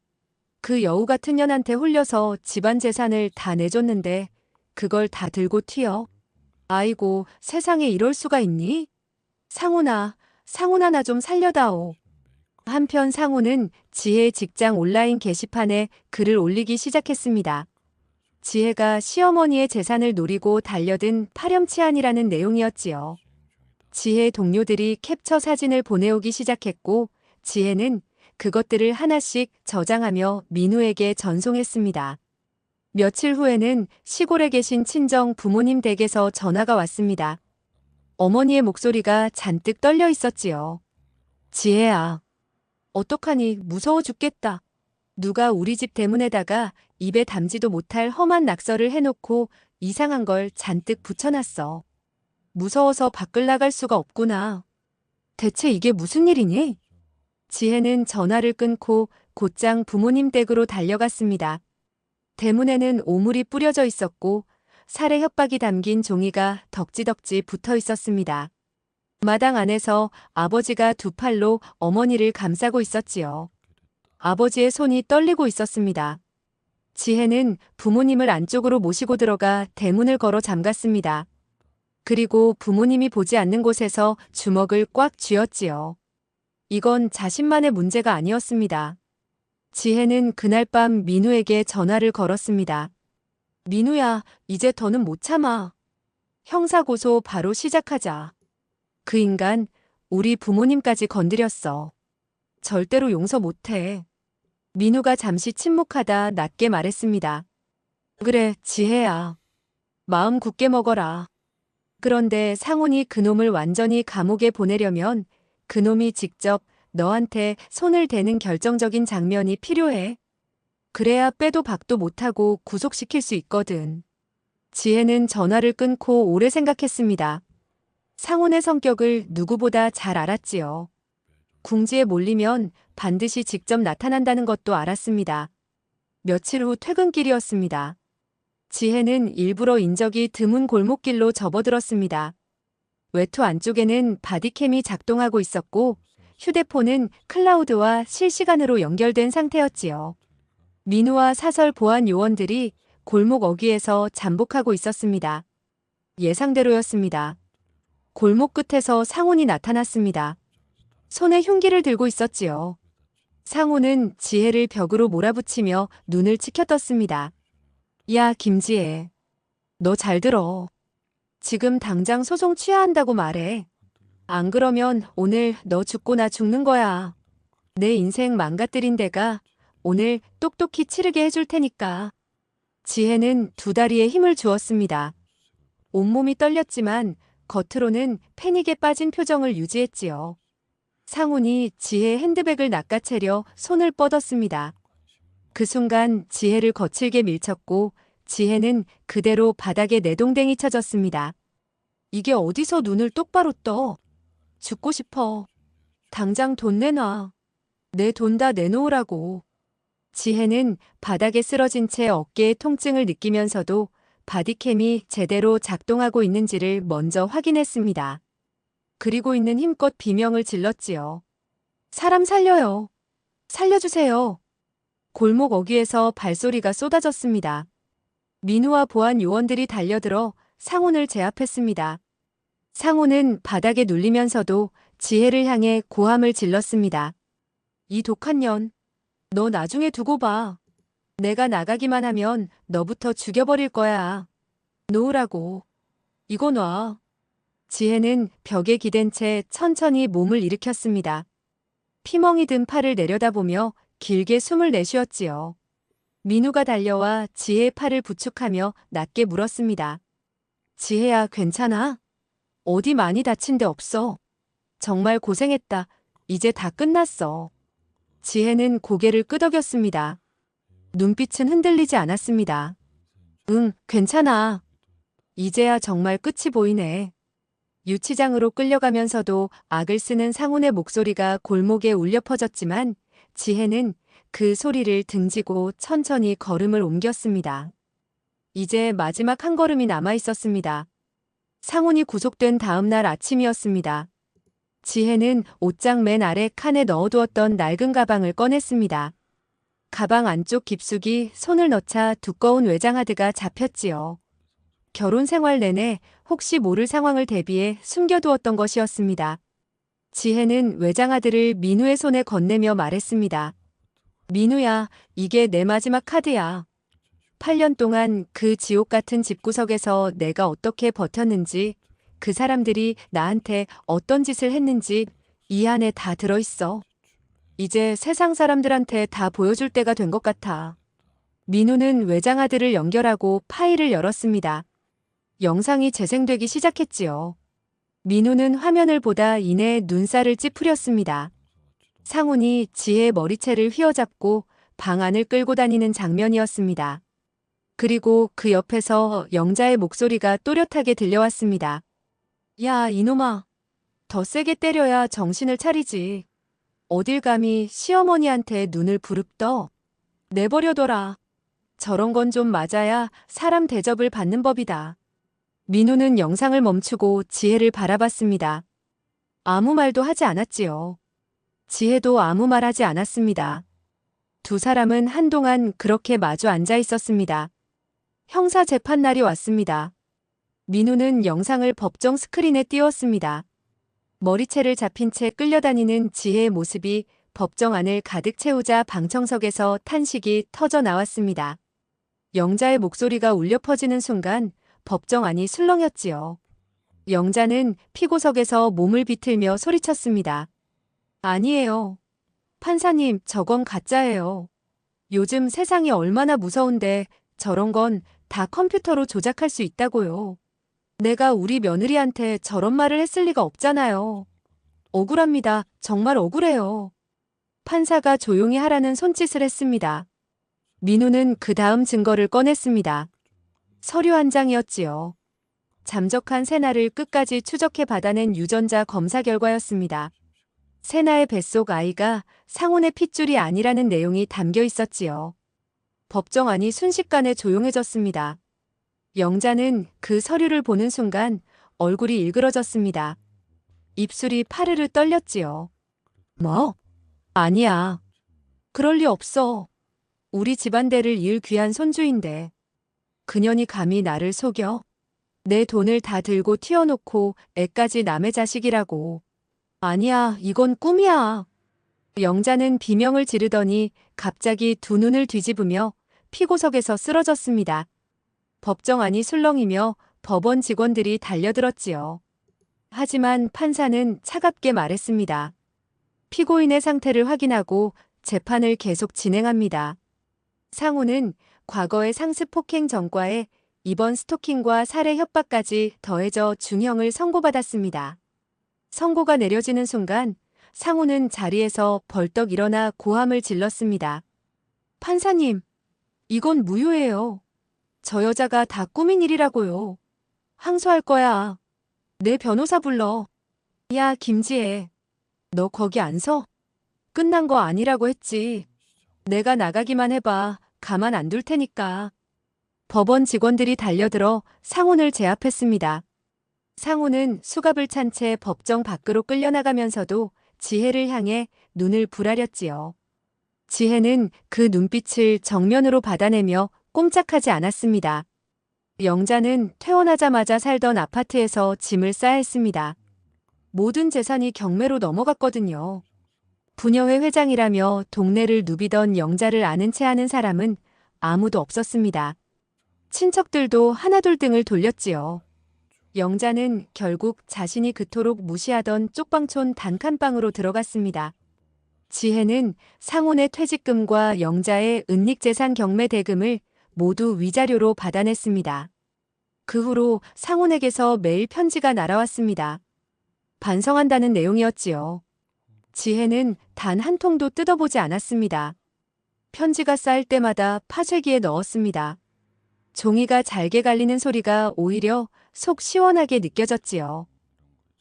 그 여우 같은 년한테 홀려서 집안 재산을 다 내줬는데 그걸 다 들고 튀어. 아이고 세상에 이럴 수가 있니? 상훈아, 상훈아 나 좀 살려다오. 한편 상훈은 지혜의 직장 온라인 게시판에 글을 올리기 시작했습니다. 지혜가 시어머니의 재산을 노리고 달려든 파렴치한이라는 내용이었지요. 지혜 동료들이 캡처 사진을 보내오기 시작했고 지혜는 그것들을 하나씩 저장하며 민우에게 전송했습니다. 며칠 후에는 시골에 계신 친정 부모님 댁에서 전화가 왔습니다. 어머니의 목소리가 잔뜩 떨려 있었지요. 지혜야. 어떡하니 무서워 죽겠다. 누가 우리 집 대문에다가 입에 담지도 못할 험한 낙서를 해놓고 이상한 걸 잔뜩 붙여놨어. 무서워서 밖을 나갈 수가 없구나. 대체 이게 무슨 일이니? 지혜는 전화를 끊고 곧장 부모님 댁으로 달려갔습니다. 대문에는 오물이 뿌려져 있었고 살해 협박이 담긴 종이가 덕지덕지 붙어 있었습니다. 마당 안에서 아버지가 두 팔로 어머니를 감싸고 있었지요. 아버지의 손이 떨리고 있었습니다. 지혜는 부모님을 안쪽으로 모시고 들어가 대문을 걸어 잠갔습니다. 그리고 부모님이 보지 않는 곳에서 주먹을 꽉 쥐었지요. 이건 자신만의 문제가 아니었습니다. 지혜는 그날 밤 민우에게 전화를 걸었습니다. 민우야, 이제 더는 못 참아. 형사고소 바로 시작하자. 그 인간, 우리 부모님까지 건드렸어. 절대로 용서 못해. 민우가 잠시 침묵하다 낮게 말했습니다. 그래, 지혜야. 마음 굳게 먹어라. 그런데 상훈이 그놈을 완전히 감옥에 보내려면 그놈이 직접 너한테 손을 대는 결정적인 장면이 필요해. 그래야 빼도 박도 못하고 구속시킬 수 있거든. 지혜는 전화를 끊고 오래 생각했습니다. 상훈의 성격을 누구보다 잘 알았지요. 궁지에 몰리면 반드시 직접 나타난다는 것도 알았습니다. 며칠 후 퇴근길이었습니다. 지혜는 일부러 인적이 드문 골목길로 접어들었습니다. 외투 안쪽에는 바디캠이 작동하고 있었고 휴대폰은 클라우드와 실시간으로 연결된 상태였지요. 민우와 사설 보안 요원들이 골목 어귀에서 잠복하고 있었습니다. 예상대로였습니다. 골목 끝에서 상훈이 나타났습니다. 손에 흉기를 들고 있었지요. 상훈은 지혜를 벽으로 몰아붙이며 눈을 치켜떴습니다. 야, 김지혜. 너 잘 들어. 지금 당장 소송 취해야 한다고 말해. 안 그러면 오늘 너 죽고 나 죽는 거야. 내 인생 망가뜨린 데가 오늘 똑똑히 치르게 해줄 테니까. 지혜는 두 다리에 힘을 주었습니다. 온몸이 떨렸지만 겉으로는 패닉에 빠진 표정을 유지했지요. 상훈이 지혜의 핸드백을 낚아채려 손을 뻗었습니다. 그 순간 지혜를 거칠게 밀쳤고 지혜는 그대로 바닥에 내동댕이 쳐졌습니다. 이게 어디서 눈을 똑바로 떠? 죽고 싶어. 당장 돈 내놔. 내 돈 다 내놓으라고. 지혜는 바닥에 쓰러진 채 어깨의 통증을 느끼면서도 바디캠이 제대로 작동하고 있는지를 먼저 확인했습니다. 그리고 있는 힘껏 비명을 질렀지요. 사람 살려요. 살려주세요. 골목 어귀에서 발소리가 쏟아졌습니다. 민우와 보안 요원들이 달려들어 상훈을 제압했습니다. 상훈은 바닥에 눌리면서도 지혜를 향해 고함을 질렀습니다. 이 독한 년, 너 나중에 두고 봐. 내가 나가기만 하면 너부터 죽여버릴 거야. 놓으라고. 이거 놔. 지혜는 벽에 기댄 채 천천히 몸을 일으켰습니다. 피멍이 든 팔을 내려다보며 길게 숨을 내쉬었지요. 민우가 달려와 지혜의 팔을 부축하며 낮게 물었습니다. 지혜야, 괜찮아? 어디 많이 다친 데 없어? 정말 고생했다. 이제 다 끝났어. 지혜는 고개를 끄덕였습니다. 눈빛은 흔들리지 않았습니다. 응, 괜찮아. 이제야 정말 끝이 보이네. 유치장으로 끌려가면서도 악을 쓰는 상훈의 목소리가 골목에 울려 퍼졌지만 지혜는 그 소리를 등지고 천천히 걸음을 옮겼습니다. 이제 마지막 한 걸음이 남아 있었습니다. 상훈이 구속된 다음 날 아침이었습니다. 지혜는 옷장 맨 아래 칸에 넣어두었던 낡은 가방을 꺼냈습니다. 가방 안쪽 깊숙이 손을 넣자 두꺼운 외장하드가 잡혔지요. 결혼 생활 내내 혹시 모를 상황을 대비해 숨겨두었던 것이었습니다. 지혜는 외장하드를 민우의 손에 건네며 말했습니다. 민우야, 이게 내 마지막 카드야. 8년 동안 그 지옥 같은 집구석에서 내가 어떻게 버텼는지, 그 사람들이 나한테 어떤 짓을 했는지 이 안에 다 들어있어. 이제 세상 사람들한테 다 보여줄 때가 된 것 같아. 민우는 외장하드를 연결하고 파일을 열었습니다. 영상이 재생되기 시작했지요. 민우는 화면을 보다 이내 눈살을 찌푸렸습니다. 상훈이 지혜의 머리채를 휘어잡고 방 안을 끌고 다니는 장면이었습니다. 그리고 그 옆에서 영자의 목소리가 또렷하게 들려왔습니다. 야, 이놈아. 더 세게 때려야 정신을 차리지. 어딜 감히 시어머니한테 눈을 부릅떠. 내버려둬라. 저런 건 좀 맞아야 사람 대접을 받는 법이다. 민우는 영상을 멈추고 지혜를 바라봤습니다. 아무 말도 하지 않았지요. 지혜도 아무 말 하지 않았습니다. 두 사람은 한동안 그렇게 마주 앉아 있었습니다. 형사 재판 날이 왔습니다. 민우는 영상을 법정 스크린에 띄웠습니다. 머리채를 잡힌 채 끌려다니는 지혜의 모습이 법정 안을 가득 채우자 방청석에서 탄식이 터져 나왔습니다. 영자의 목소리가 울려 퍼지는 순간 법정 안이 술렁였지요. 영자는 피고석에서 몸을 비틀며 소리쳤습니다. 아니에요. 판사님, 저건 가짜예요. 요즘 세상이 얼마나 무서운데 저런 건 다 컴퓨터로 조작할 수 있다고요. 내가 우리 며느리한테 저런 말을 했을 리가 없잖아요. 억울합니다. 정말 억울해요. 판사가 조용히 하라는 손짓을 했습니다. 민우는 그 다음 증거를 꺼냈습니다. 서류 한 장이었지요. 잠적한 세나를 끝까지 추적해 받아낸 유전자 검사 결과였습니다. 세나의 뱃속 아이가 상훈의 핏줄이 아니라는 내용이 담겨 있었지요. 법정 안이 순식간에 조용해졌습니다. 영자는 그 서류를 보는 순간 얼굴이 일그러졌습니다. 입술이 파르르 떨렸지요. 뭐? 아니야. 그럴 리 없어. 우리 집안대를 이을 귀한 손주인데. 그년이 감히 나를 속여? 내 돈을 다 들고 튀어놓고 애까지 남의 자식이라고. 아니야, 이건 꿈이야. 영자는 비명을 지르더니 갑자기 두 눈을 뒤집으며 피고석에서 쓰러졌습니다. 법정 안이 술렁이며 법원 직원들이 달려들었지요. 하지만 판사는 차갑게 말했습니다. 피고인의 상태를 확인하고 재판을 계속 진행합니다. 상훈은 과거의 상습 폭행 전과에 이번 스토킹과 살해 협박까지 더해져 중형을 선고받았습니다. 선고가 내려지는 순간 상훈은 자리에서 벌떡 일어나 고함을 질렀습니다. 판사님, 이건 무효예요. 저 여자가 다 꾸민 일이라고요. 항소할 거야. 내 변호사 불러. 야, 김지혜. 너 거기 안 서? 끝난 거 아니라고 했지. 내가 나가기만 해봐. 가만 안 둘 테니까. 법원 직원들이 달려들어 상훈을 제압했습니다. 상훈은 수갑을 찬 채 법정 밖으로 끌려나가면서도 지혜를 향해 눈을 부라렸지요. 지혜는 그 눈빛을 정면으로 받아내며 꼼짝하지 않았습니다. 영자는 퇴원하자마자 살던 아파트에서 짐을 싸야 했습니다. 모든 재산이 경매로 넘어갔거든요. 부녀회 회장이라며 동네를 누비던 영자를 아는 체 하는 사람은 아무도 없었습니다. 친척들도 하나둘 등을 돌렸지요. 영자는 결국 자신이 그토록 무시하던 쪽방촌 단칸방으로 들어갔습니다. 지혜는 상훈의 퇴직금과 영자의 은닉재산 경매 대금을 모두 위자료로 받아냈습니다. 그 후로 상훈에게서 매일 편지가 날아왔습니다. 반성한다는 내용이었지요. 지혜는 단 한 통도 뜯어보지 않았습니다. 편지가 쌓일 때마다 파쇄기에 넣었습니다. 종이가 잘게 갈리는 소리가 오히려 속 시원하게 느껴졌지요.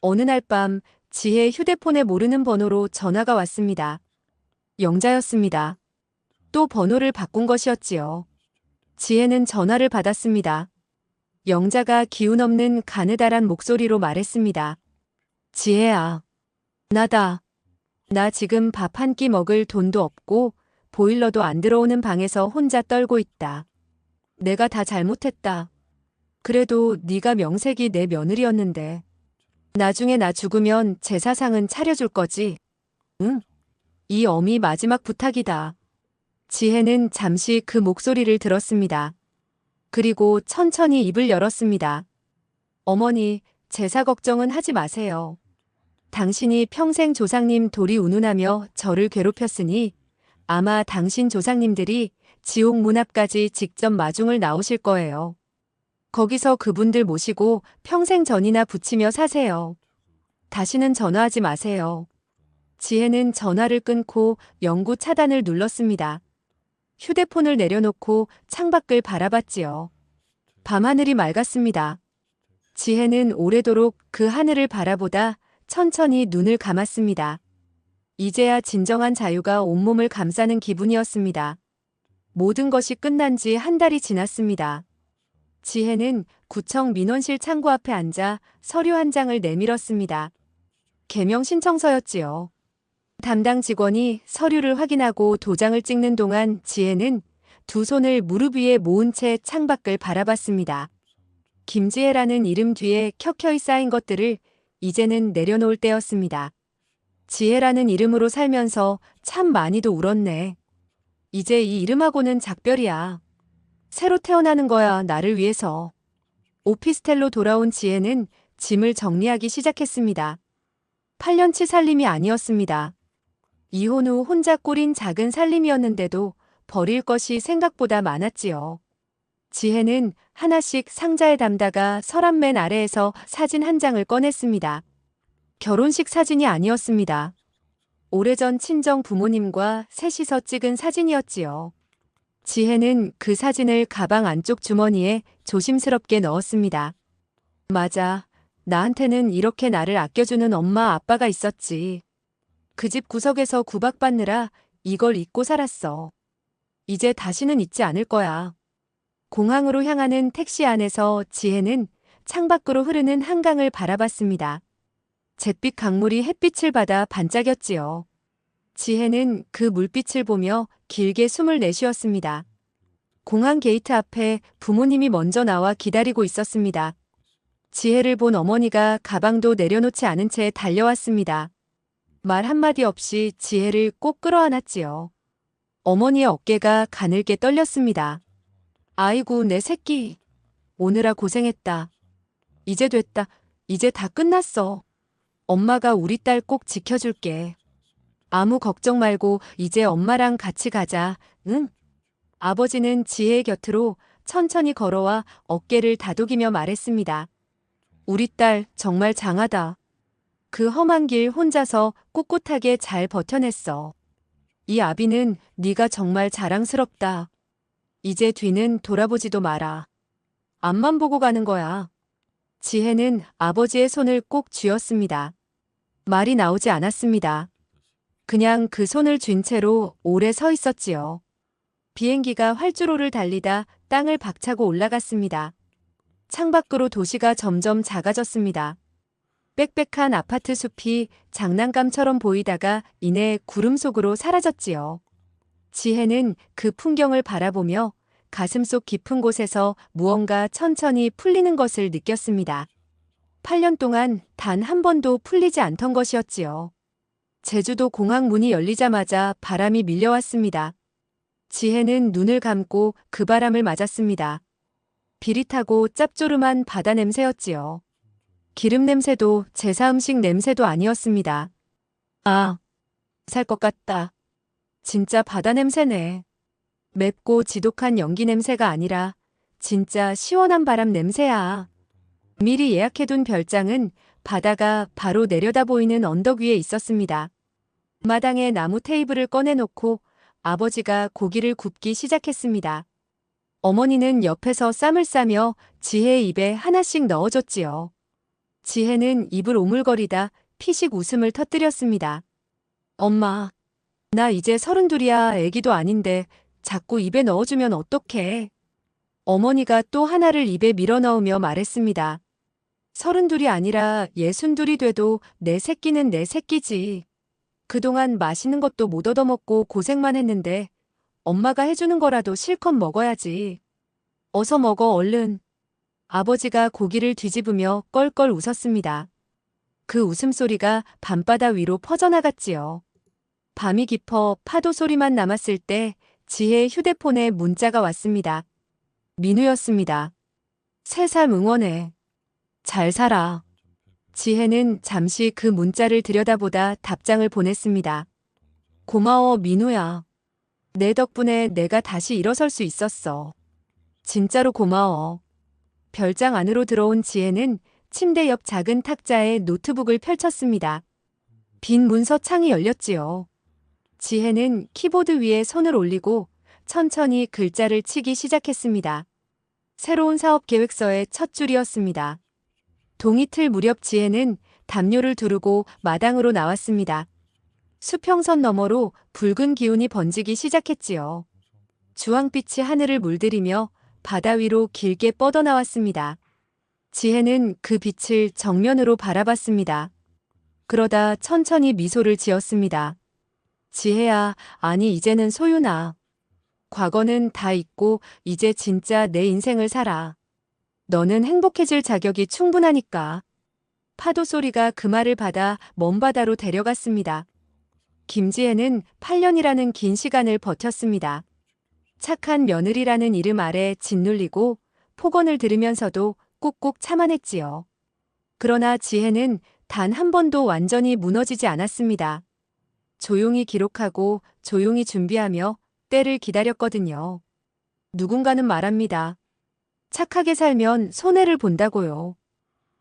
어느 날 밤 지혜 휴대폰에 모르는 번호로 전화가 왔습니다. 영자였습니다. 또 번호를 바꾼 것이었지요. 지혜는 전화를 받았습니다. 영자가 기운 없는 가느다란 목소리로 말했습니다. 지혜야. 나다. 나 지금 밥 한 끼 먹을 돈도 없고 보일러도 안 들어오는 방에서 혼자 떨고 있다. 내가 다 잘못했다. 그래도 네가 명색이 내 며느리였는데. 나중에 나 죽으면 제사상은 차려줄 거지? 응? 이 어미 마지막 부탁이다. 지혜는 잠시 그 목소리를 들었습니다. 그리고 천천히 입을 열었습니다. 어머니, 제사 걱정은 하지 마세요. 당신이 평생 조상님 돌이 운운하며 저를 괴롭혔으니 아마 당신 조상님들이 지옥 문 앞까지 직접 마중을 나오실 거예요. 거기서 그분들 모시고 평생 전이나 부치며 사세요. 다시는 전화하지 마세요. 지혜는 전화를 끊고 영구 차단을 눌렀습니다. 휴대폰을 내려놓고 창밖을 바라봤지요. 밤하늘이 맑았습니다. 지혜는 오래도록 그 하늘을 바라보다 천천히 눈을 감았습니다. 이제야 진정한 자유가 온몸을 감싸는 기분이었습니다. 모든 것이 끝난 지 한 달이 지났습니다. 지혜는 구청 민원실 창구 앞에 앉아 서류 한 장을 내밀었습니다. 개명 신청서였지요. 담당 직원이 서류를 확인하고 도장을 찍는 동안 지혜는 두 손을 무릎 위에 모은 채 창밖을 바라봤습니다. 김지혜라는 이름 뒤에 켜켜이 쌓인 것들을 이제는 내려놓을 때였습니다. 지혜라는 이름으로 살면서 참 많이도 울었네. 이제 이 이름하고는 작별이야. 새로 태어나는 거야, 나를 위해서. 오피스텔로 돌아온 지혜는 짐을 정리하기 시작했습니다. 8년치 살림이 아니었습니다. 이혼 후 혼자 꾸린 작은 살림이었는데도 버릴 것이 생각보다 많았지요. 지혜는 하나씩 상자에 담다가 서랍 맨 아래에서 사진 한 장을 꺼냈습니다. 결혼식 사진이 아니었습니다. 오래전 친정 부모님과 셋이서 찍은 사진이었지요. 지혜는 그 사진을 가방 안쪽 주머니에 조심스럽게 넣었습니다. 맞아. 나한테는 이렇게 나를 아껴주는 엄마 아빠가 있었지. 그 집 구석에서 구박받느라 이걸 잊고 살았어. 이제 다시는 잊지 않을 거야. 공항으로 향하는 택시 안에서 지혜는 창밖으로 흐르는 한강을 바라봤습니다. 잿빛 강물이 햇빛을 받아 반짝였지요. 지혜는 그 물빛을 보며 길게 숨을 내쉬었습니다. 공항 게이트 앞에 부모님이 먼저 나와 기다리고 있었습니다. 지혜를 본 어머니가 가방도 내려놓지 않은 채 달려왔습니다. 말 한마디 없이 지혜를 꼭 끌어안았지요. 어머니의 어깨가 가늘게 떨렸습니다. 아이고, 내 새끼. 오느라 고생했다. 이제 됐다. 이제 다 끝났어. 엄마가 우리 딸 꼭 지켜줄게. 아무 걱정 말고 이제 엄마랑 같이 가자. 응? 아버지는 지혜의 곁으로 천천히 걸어와 어깨를 다독이며 말했습니다. 우리 딸 정말 장하다. 그 험한 길 혼자서 꿋꿋하게 잘 버텨냈어. 이 아비는 네가 정말 자랑스럽다. 이제 뒤는 돌아보지도 마라. 앞만 보고 가는 거야. 지혜는 아버지의 손을 꼭 쥐었습니다. 말이 나오지 않았습니다. 그냥 그 손을 쥔 채로 오래 서 있었지요. 비행기가 활주로를 달리다 땅을 박차고 올라갔습니다. 창밖으로 도시가 점점 작아졌습니다. 빽빽한 아파트 숲이 장난감처럼 보이다가 이내 구름 속으로 사라졌지요. 지혜는 그 풍경을 바라보며 가슴속 깊은 곳에서 무언가 천천히 풀리는 것을 느꼈습니다. 8년 동안 단 한 번도 풀리지 않던 것이었지요. 제주도 공항 문이 열리자마자 바람이 밀려왔습니다. 지혜는 눈을 감고 그 바람을 맞았습니다. 비릿하고 짭조름한 바다 냄새였지요. 기름 냄새도 제사 음식 냄새도 아니었습니다. 아, 살 것 같다. 진짜 바다 냄새네. 맵고 지독한 연기 냄새가 아니라 진짜 시원한 바람 냄새야. 미리 예약해둔 별장은 바다가 바로 내려다 보이는 언덕 위에 있었습니다. 마당에 나무 테이블을 꺼내놓고 아버지가 고기를 굽기 시작했습니다. 어머니는 옆에서 쌈을 싸며 지혜의 입에 하나씩 넣어줬지요. 지혜는 입을 오물거리다 피식 웃음을 터뜨렸습니다. 엄마, 나 이제 32이야. 애기도 아닌데 자꾸 입에 넣어주면 어떡해. 어머니가 또 하나를 입에 밀어넣으며 말했습니다. 32이 아니라 62이 돼도 내 새끼는 내 새끼지. 그동안 맛있는 것도 못 얻어먹고 고생만 했는데 엄마가 해주는 거라도 실컷 먹어야지. 어서 먹어, 얼른. 아버지가 고기를 뒤집으며 껄껄 웃었습니다. 그 웃음소리가 밤바다 위로 퍼져나갔지요. 밤이 깊어 파도 소리만 남았을 때 지혜의 휴대폰에 문자가 왔습니다. 민우였습니다. 3살 응원해. 잘 살아. 지혜는 잠시 그 문자를 들여다보다 답장을 보냈습니다. 고마워, 민우야. 내 덕분에 내가 다시 일어설 수 있었어. 진짜로 고마워. 별장 안으로 들어온 지혜는 침대 옆 작은 탁자에 노트북을 펼쳤습니다. 빈 문서 창이 열렸지요. 지혜는 키보드 위에 손을 올리고 천천히 글자를 치기 시작했습니다. 새로운 사업 계획서의 첫 줄이었습니다. 동이틀 무렵 지혜는 담요를 두르고 마당으로 나왔습니다. 수평선 너머로 붉은 기운이 번지기 시작했지요. 주황빛이 하늘을 물들이며 바다 위로 길게 뻗어나왔습니다. 지혜는 그 빛을 정면으로 바라봤습니다. 그러다 천천히 미소를 지었습니다. 지혜야, 아니 이제는 소윤아. 과거는 다 잊고 이제 진짜 내 인생을 살아. 너는 행복해질 자격이 충분하니까. 파도 소리가 그 말을 받아 먼 바다로 데려갔습니다. 김지혜는 8년이라는 긴 시간을 버텼습니다. 착한 며느리라는 이름 아래 짓눌리고 폭언을 들으면서도 꾹꾹 참아냈지요. 그러나 지혜는 단 한 번도 완전히 무너지지 않았습니다. 조용히 기록하고 조용히 준비하며 때를 기다렸거든요. 누군가는 말합니다. 착하게 살면 손해를 본다고요.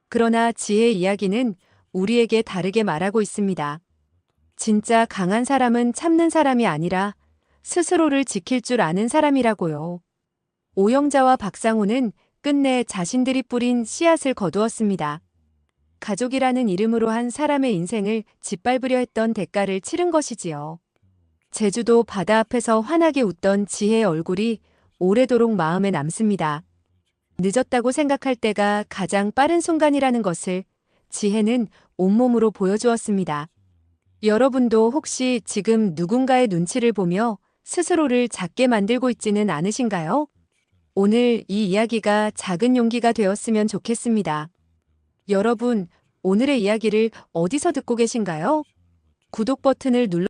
그러나 지혜의 이야기는 우리에게 다르게 말하고 있습니다. 진짜 강한 사람은 참는 사람이 아니라 스스로를 지킬 줄 아는 사람이라고요. 오영자와 박상우는 끝내 자신들이 뿌린 씨앗을 거두었습니다. 가족이라는 이름으로 한 사람의 인생을 짓밟으려 했던 대가를 치른 것이지요. 제주도 바다 앞에서 환하게 웃던 지혜의 얼굴이 오래도록 마음에 남습니다. 늦었다고 생각할 때가 가장 빠른 순간이라는 것을 지혜는 온몸으로 보여주었습니다. 여러분도 혹시 지금 누군가의 눈치를 보며 스스로를 작게 만들고 있지는 않으신가요? 오늘 이 이야기가 작은 용기가 되었으면 좋겠습니다. 여러분, 오늘의 이야기를 어디서 듣고 계신가요? 구독 버튼을 눌러